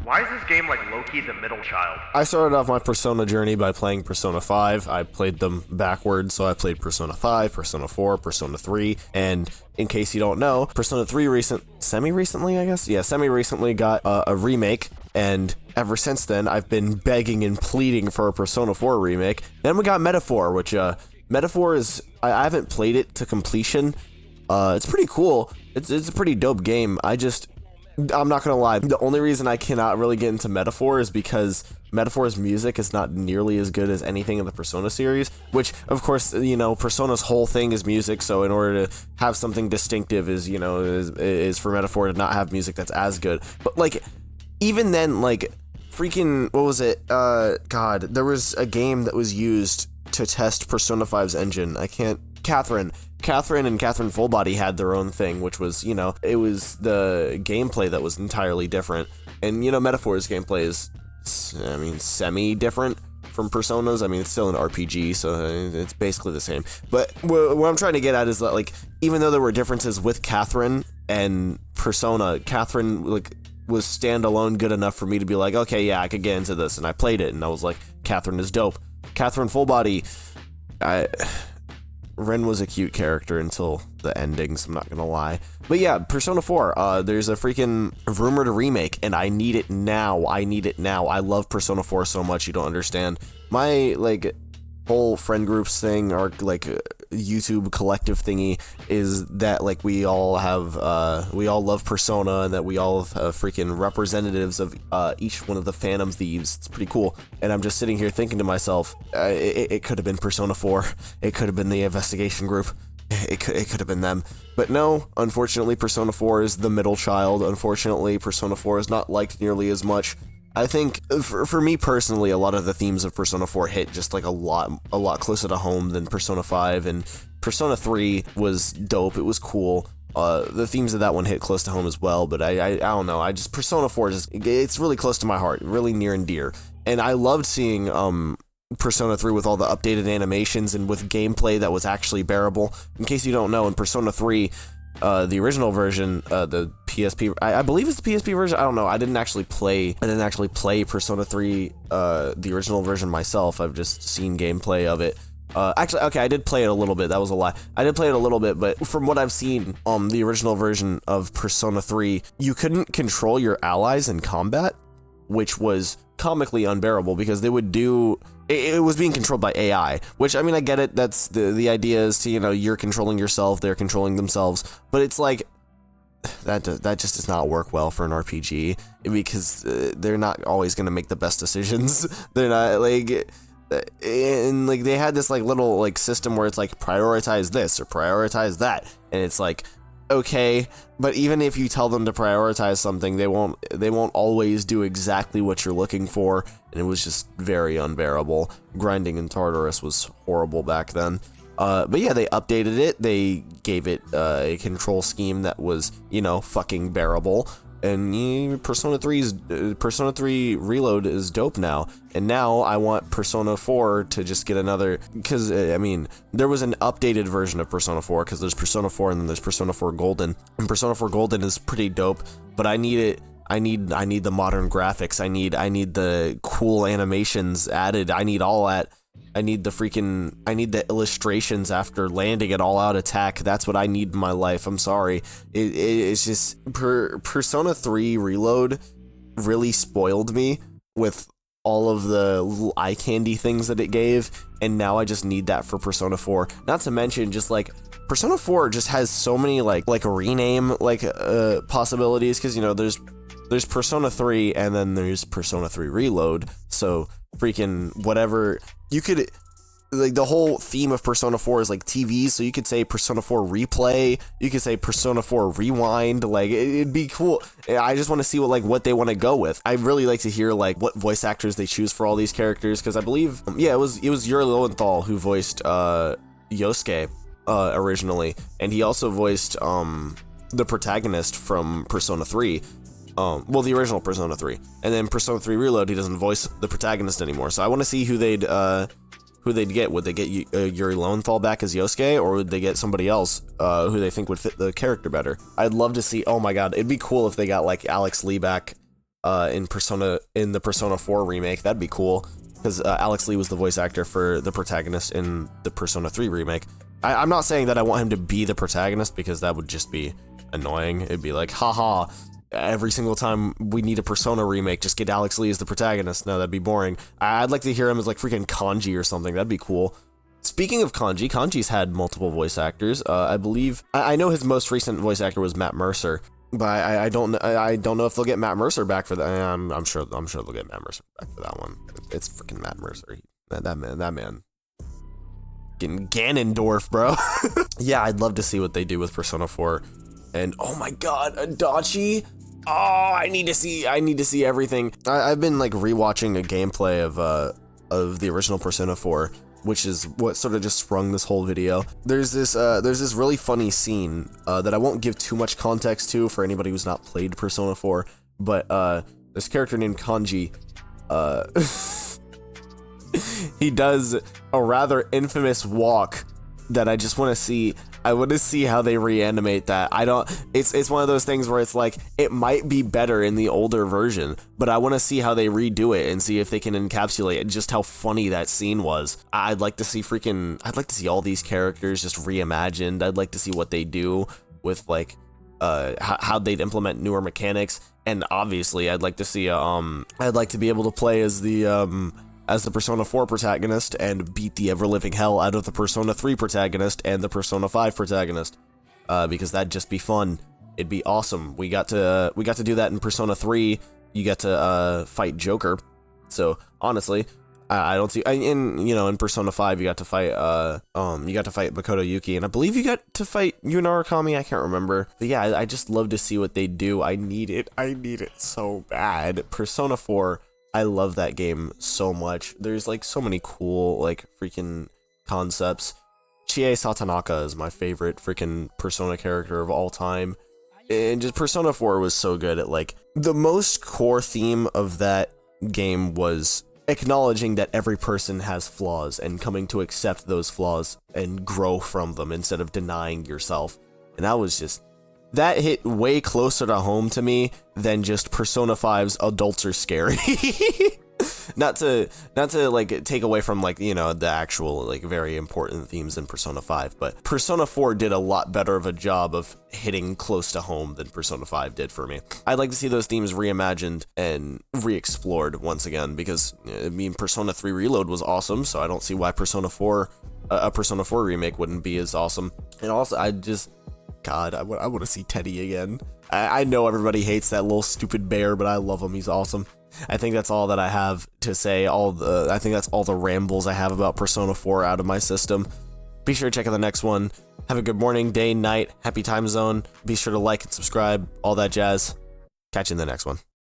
Why is this game like low-key the middle child? I started off my Persona journey by playing Persona 5. I played them backwards, so I played Persona 5, Persona 4, Persona 3, and in case you don't know, Persona 3 semi-recently, I guess? Yeah, semi-recently got a remake, and ever since then, I've been begging and pleading for a Persona 4 remake. Then we got Metaphor, which, Metaphor is, I haven't played it to completion. It's pretty cool. It's a pretty dope game. I'm not gonna lie, the only reason I cannot really get into Metaphor is because Metaphor's music is not nearly as good as anything in the Persona series, which, of course, you know, Persona's whole thing is music, so in order to have something distinctive is for Metaphor to not have music that's as good. But, like, even then, like, freaking, what was it? God, there was a game that was used to test Persona 5's engine. Catherine and Catherine Fullbody had their own thing, which was, you know, it was the gameplay that was entirely different. And, you know, Metaphor's gameplay is, I mean, semi-different from Persona's. I mean, it's still an RPG, so it's basically the same. But what I'm trying to get at is that, like, even though there were differences with Catherine and Persona, Catherine, like, was standalone good enough for me to be like, okay, yeah, I could get into this. And I played it, and I was like, Catherine is dope. Catherine Fullbody, Ren was a cute character until the endings, I'm not gonna lie. But yeah, Persona 4, there's a freaking rumored remake, and I need it now. I love Persona 4 so much, you don't understand. My, like, whole friend groups thing, or, like, YouTube collective thingy, is that, like, we all love Persona, and that we all have freaking representatives of each one of the Phantom Thieves. It's pretty cool. And I'm just sitting here thinking to myself, it could have been Persona 4. It could have been the investigation group. It could have been them. But no, unfortunately, Persona 4 is the middle child. Unfortunately, Persona 4 is not liked nearly as much. I think, for me personally, a lot of the themes of Persona 4 hit just, like, a lot closer to home than Persona 5, and Persona 3 was dope, it was cool. The themes of that one hit close to home as well, but I don't know, Persona 4 it's really close to my heart, really near and dear. And I loved seeing, Persona 3 with all the updated animations and with gameplay that was actually bearable. In case you don't know, in Persona 3, the original version, the PSP, I believe it's the PSP version. I don't know. I didn't actually play Persona 3, the original version myself. I've just seen gameplay of it. Actually, okay, I did play it a little bit. That was a lie. I did play it a little bit, but from what I've seen, the original version of Persona 3, you couldn't control your allies in combat, which was comically unbearable because they would do. It was being controlled by AI, which, I mean, I get it. That's the idea is to, you know, you're controlling yourself, they're controlling themselves, but it's like, that just does not work well for an RPG, because they're not always going to make the best decisions. They're not, like, and, like, they had this, like, little, like, system where it's like, prioritize this or prioritize that, and it's like, okay, but even if you tell them to prioritize something, they won't always do exactly what you're looking for, and it was just very unbearable. Grinding in Tartarus was horrible back then. But yeah, they updated it, they gave it a control scheme that was, you know, fucking bearable, and Persona 3 Reload is dope now, and now I want Persona 4 to just get another, because, I mean, there was an updated version of Persona 4, because there's Persona 4 and then there's Persona 4 Golden, and Persona 4 Golden is pretty dope, but I need it. I need the modern graphics, I need the cool animations added, I need all that. I need the illustrations after landing an all-out attack. That's what I need in my life. I'm sorry. It's just, Persona 3 Reload really spoiled me with all of the little eye candy things that it gave, and now I just need that for Persona 4. Not to mention, just, like, Persona 4 just has so many, like a rename, like, possibilities, because, you know, there's Persona 3, and then there's Persona 3 Reload, so freaking whatever, you could, like, the whole theme of Persona 4 is, like, TVs, so you could say Persona 4 Replay, you could say Persona 4 Rewind, like, it'd be cool. I just want to see what they want to go with. I really like to hear, like, what voice actors they choose for all these characters, because I believe, yeah, it was Yuri Lowenthal who voiced, Yosuke, originally, and he also voiced, the protagonist from Persona 3, well, the original Persona 3, and then Persona 3 Reload, he doesn't voice the protagonist anymore. So I want to see who they'd get. Would they get Yuri Lowenthal back as Yosuke, or would they get somebody else who they think would fit the character better? I'd love to see. Oh my god, it'd be cool if they got, like, Alex Lee back in the Persona 4 remake. That'd be cool, because Alex Lee was the voice actor for the protagonist in the Persona 3 remake. I'm not saying that I want him to be the protagonist, because that would just be annoying. It'd be like, haha, every single time we need a Persona remake, just get Alex Lee as the protagonist. No, that'd be boring. I'd like to hear him as like freaking Kanji or something. That'd be cool. Speaking of Kanji, Kanji's had multiple voice actors. I believe I know his most recent voice actor was Matt Mercer, but I don't know if they'll get Matt Mercer back for that. I'm sure they'll get Matt Mercer back for that one. It's freaking Matt Mercer. That man. Getting Ganondorf, bro. Yeah, I'd love to see what they do with Persona 4. And oh my god, Adachi. Oh, I need to see everything. I've been like rewatching a gameplay of the original Persona 4, which is what sort of just sprung this whole video. There's this really funny scene that I won't give too much context to for anybody who's not played Persona 4, but this character named Kanji, he does a rather infamous walk that I just want to see. I want to see how they reanimate that. It's one of those things where it's like, it might be better in the older version, but I want to see how they redo it and see if they can encapsulate just how funny that scene was. I'd like to see all these characters just reimagined. I'd like to see what they do with like, how they'd implement newer mechanics. And obviously I'd like to see, I'd like to be able to play as the Persona 4 protagonist and beat the ever-living hell out of the Persona 3 protagonist and the Persona 5 protagonist, because that'd just be fun. It'd be awesome. We got to do that in Persona 3. You get to fight Joker. So honestly, I don't see. In Persona 5, you got to fight Makoto Yuki, and I believe you got to fight Yuna Arakami. I can't remember, but yeah, I just love to see what they do. I need it so bad. Persona 4. I love that game so much. There's like so many cool like freaking concepts. Chie Satanaka is my favorite freaking Persona character of all time. And just Persona 4 was so good at like, the most core theme of that game was acknowledging that every person has flaws and coming to accept those flaws and grow from them instead of denying yourself. And that hit way closer to home to me than just Persona 5's adults are scary. not to like take away from like, the actual like very important themes in Persona 5, but Persona 4 did a lot better of a job of hitting close to home than Persona 5 did for me. I'd like to see those themes reimagined and re-explored once again, because Persona 3 Reload was awesome, so I don't see why Persona 4 a Persona 4 remake wouldn't be as awesome. And also God, I want to see Teddy again. I know everybody hates that little stupid bear, but I love him. He's awesome. I think that's all that I have to say. I think that's all the rambles I have about Persona 4 out of my system. Be sure to check out the next one. Have a good morning, day, night, happy time zone. Be sure to like and subscribe, all that jazz. Catch you in the next one.